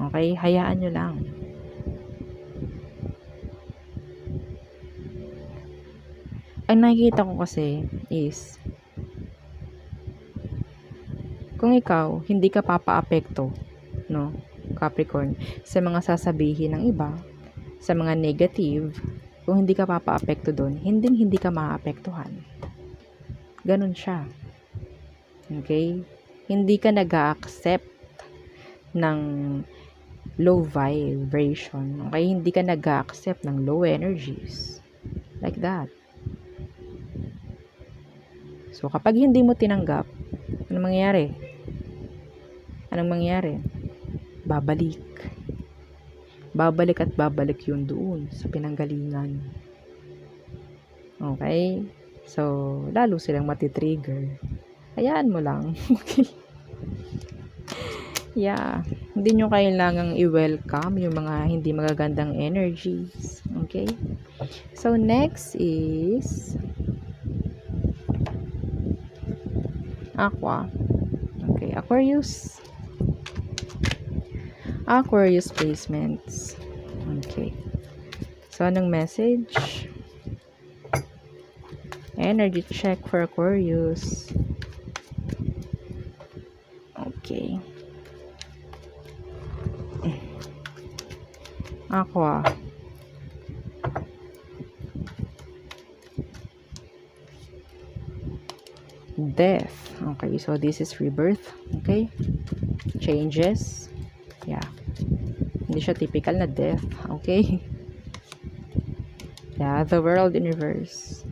Okay? Hayaan nyo lang. Ang nakikita ko kasi is, kung ikaw, hindi ka papaapekto, no, Capricorn, sa mga sasabihin ng iba, sa mga negative, kung hindi ka papaapekto doon, hindi ka maaapektuhan. Ganun siya. Okay? Hindi ka nag-a-accept ng low vibration. Okay? Hindi ka nag-a-accept ng low energies. Like that. So, kapag hindi mo tinanggap, anong mangyayari? Anong mangyayari? Babalik. Babalik at babalik yun doon sa pinanggalingan. Okay? So, lalo silang matitrigger. Hayaan mo lang. Okay? Yeah. Hindi nyo kailangang i-welcome yung mga hindi magagandang energies. Okay? So, next is Aqua. Okay, Aquarius. Aquarius placements. Okay. So, anong message? Energy check for Aquarius. Okay. Aqua. death. Okay, so this is rebirth. Okay, changes. Yeah, hindi siya typical na death. Okay. Yeah, the world universe.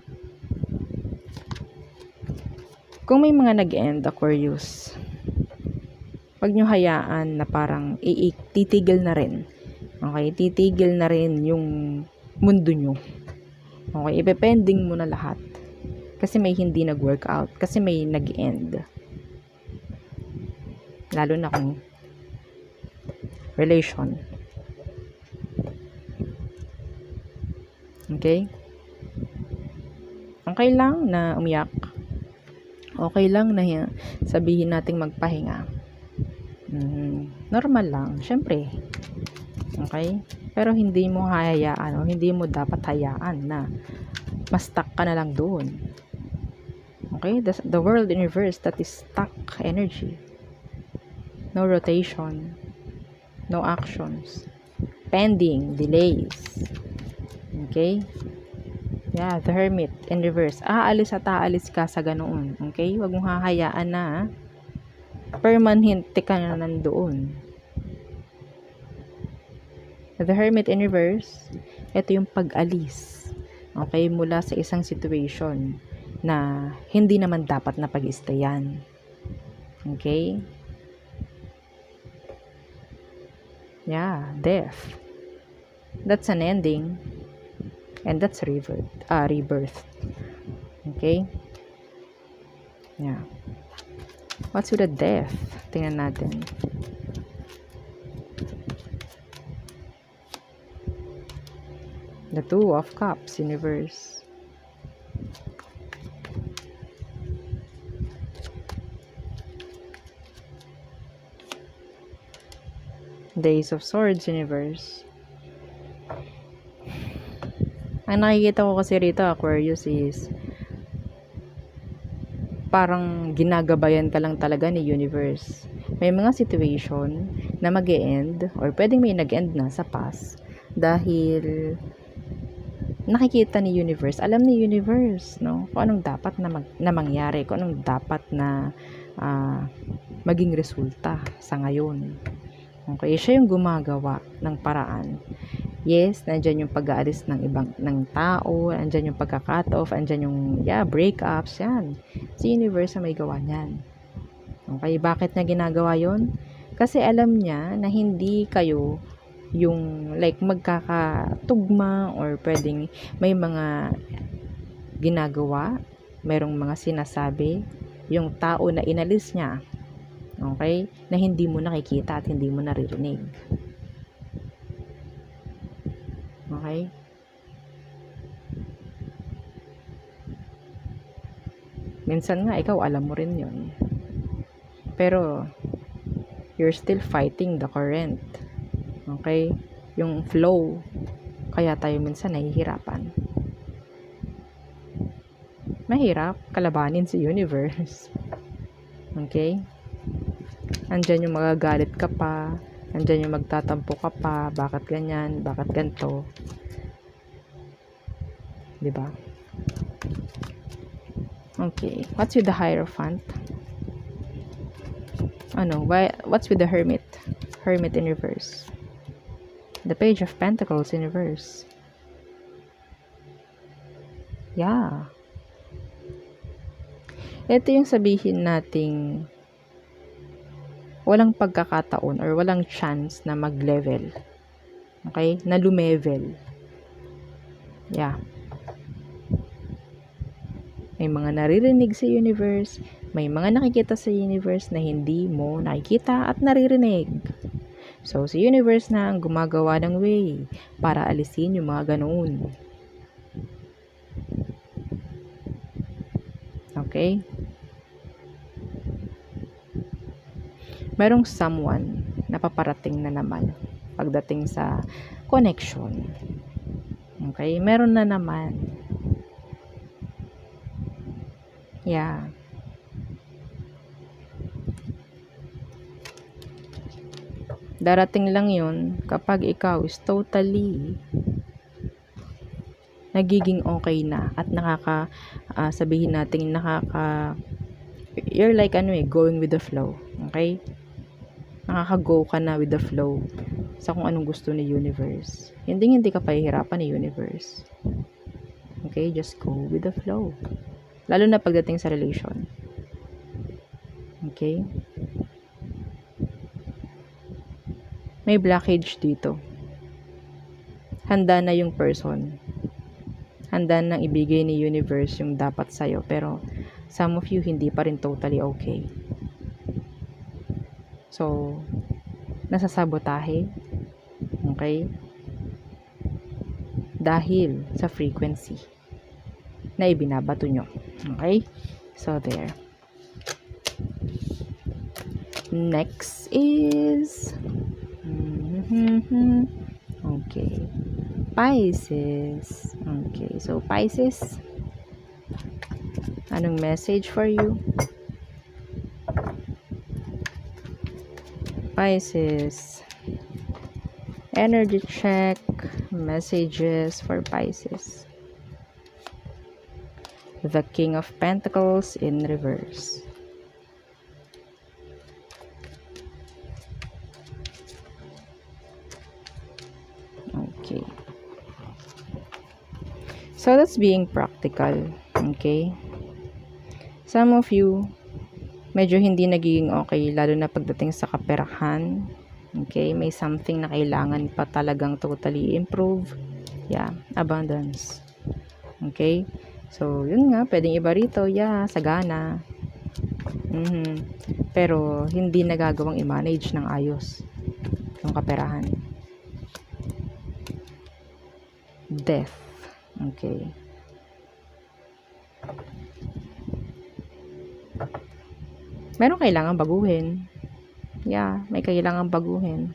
Kung may mga nag-end, Aquarius, wag nyo hayaan na parang titigil na rin. Okay, titigil na rin yung mundo nyo. Okay, ipepending mo na lahat. Kasi may hindi nag-work out. Kasi may nag-end. Lalo na kung relation. Okay? Okay lang na umiyak. Okay lang na sabihin nating magpahinga. Normal lang. Syempre. Okay? Pero hindi mo hayaan o hindi mo dapat hayaan na ma-stuck ka na lang doon. Okay? The world universe that is stuck energy. No rotation. No actions. Pending. Delays. Okay? Yeah, the hermit in reverse. Aalis at aalis ka sa ganoon. Okay? Huwag mong hahayaan na permanente ka na nandoon. The hermit in reverse, ito yung pag-alis. Okay? Mula sa isang situation na hindi naman dapat na pag-istayan. Okay? Yeah, death. That's an ending. And that's rebirth. Okay? Yeah. What's with the death? Tingnan natin. The Two of Cups, universe. The Ace of Swords, universe. Ang nakikita ko kasi rito, Aquarius, is parang ginagabayan ka lang talaga ni universe. May mga situation na mag-e-end or pwedeng may nag-end na sa past dahil nakikita ni universe, alam ni universe, no? Kung anong dapat na mangyari, kung anong dapat na maging resulta sa ngayon. Okay, siya yung gumagawa ng paraan. Yes, nandiyan yung pag-aalis ng tao, nandiyan yung pagka-cut off, nandiyan yung breakups, yan. Si universe ang may gawa niyan. Okay, bakit niya ginagawa yon? Kasi alam niya na hindi kayo yung like magkakatugma or pwedeng may mga ginagawa, merong mga sinasabi yung tao na inalis niya, okay, na hindi mo nakikita at hindi mo naririnig. Okay? Minsan nga ikaw alam mo rin yun, pero you're still fighting the current. Okay? Yung flow. Kaya tayo minsan nahihirapan. Mahirap kalabanin si universe. Okay? Andyan yung magagalit ka pa. Andyan yung magtatampo ka pa. Bakit ganyan? Bakit ganito? Diba? Okay. What's with the Hierophant? What's with the Hermit? Hermit in reverse. The Page of Pentacles in reverse. Yeah. Ito yung sabihin nating walang pagkakataon or walang chance na mag-level. Okay? Na lumevel. Yeah. May mga naririnig sa universe, may mga nakikita sa universe na hindi mo nakikita at naririnig. So, si universe na ang gumagawa ng way para alisin yung mga ganoon. Okay? Merong someone na paparating na naman pagdating sa connection. Okay? Meron na naman. Yeah. Darating lang yun kapag ikaw is totally nagiging okay na at sabihin natin you're like going with the flow. Okay? Nakaka-go ka na with the flow sa kung anong gusto ni universe. Hindi ka pahihirapan ni universe. Okay? Just go with the flow. Lalo na pagdating sa relation. Okay? May blockage dito. Handa na yung person. Handa nang ibigay ni universe yung dapat sa'yo. Pero, some of you, hindi pa rin totally okay. So, nasasabotahe. Okay? Dahil sa frequency na ibinabato nyo. Okay? So, there. Next is... Okay. Pisces. Okay. So, Pisces. Anong message for you? Pisces. Energy check. Messages for Pisces. The King of Pentacles in reverse. Okay. So, that's being practical. Okay. Some of you, medyo hindi nagiging okay, lalo na pagdating sa kaperahan. Okay. May something na kailangan pa talagang totally improve. Yeah. Abundance. Okay. So, yun nga. Pwedeng iba rito. Yeah. Sagana. Pero, hindi nagagawang i-manage ng ayos yung kaperahan. Death. Okay. Meron kailangan baguhin. Yeah, may kailangan baguhin.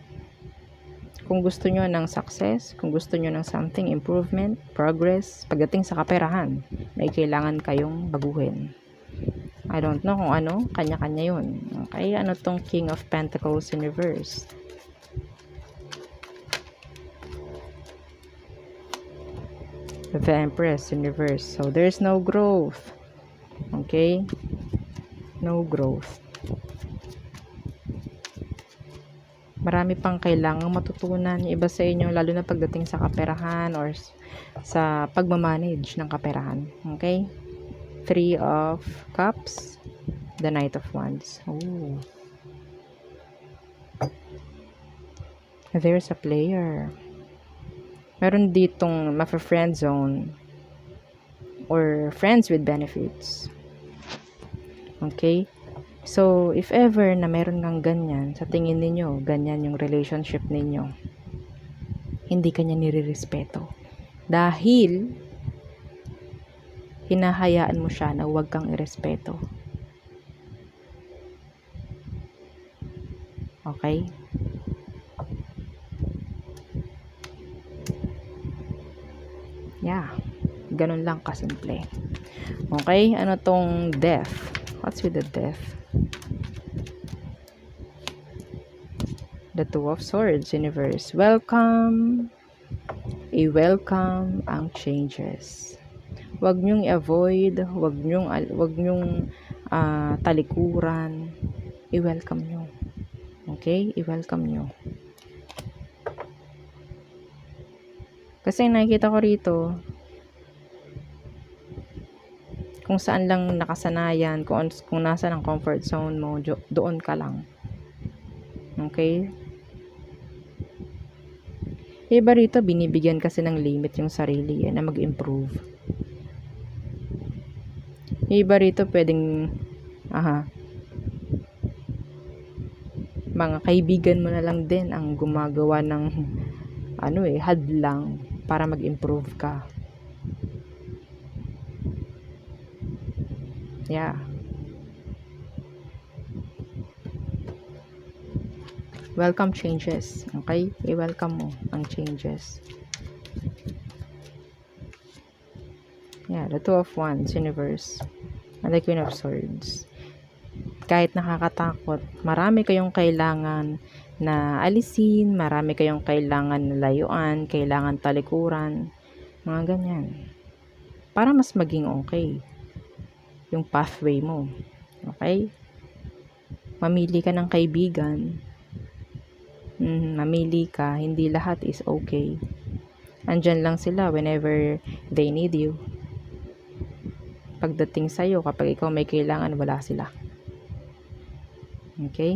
Kung gusto nyo ng success, kung gusto nyo ng something, improvement, progress, pagdating sa kaperahan, may kailangan kayong baguhin. I don't know kung ano, kanya-kanya yun. Okay, ano tong King of Pentacles in reverse? The Empress in reverse. So, there's no growth. Okay? No growth. Marami pang kailangang matutunan yung iba sa inyo, lalo na pagdating sa kaperahan or sa pagmamanage ng kaperahan. Okay? Three of Cups. The Knight of Wands. Oh. There's a player. Meron ditong ma-friend zone or friends with benefits. Okay? So, if ever na meron kang ganyan, sa tingin ninyo, ganyan yung relationship ninyo, hindi kanya nirirespeto. Dahil, hinahayaan mo siya na huwag kang irespeto. Okay? Yeah. Ganun lang kasimple. Okay? Ano tong death? What's with the death? The Two of Swords, universe. Welcome. I-welcome ang changes. Huwag nyong i-avoid, huwag nyong talikuran. I-welcome nyo. Okay? I-welcome nyo. Kasi nakikita ko rito, kung saan lang nakasanayan, kung nasa ng comfort zone mo, doon ka lang. Okay? Iba rito, binibigyan kasi ng limit yung sarili na mag-improve. Iba rito, pwedeng, mga kaibigan mo na lang din ang gumagawa ng, hadlang para mag-improve ka. Yeah. Welcome changes. Okay? I-welcome mo ang changes. Yeah, the Two of Wands, universe. And the Queen of Swords. Kahit nakakatakot, marami kayong kailangan na alisin, marami kayong kailangan na layuan, kailangan talikuran, mga ganyan. Para mas maging okay yung pathway mo. Okay? Mamili ka ng kaibigan. Mamili ka, hindi lahat is okay. Andyan lang sila whenever they need you. Pagdating sa'yo, kapag ikaw may kailangan, wala sila. Okay?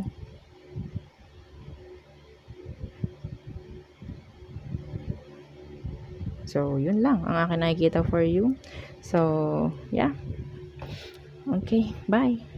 So, yun lang ang akin nakikita for you. So, yeah. Okay, bye.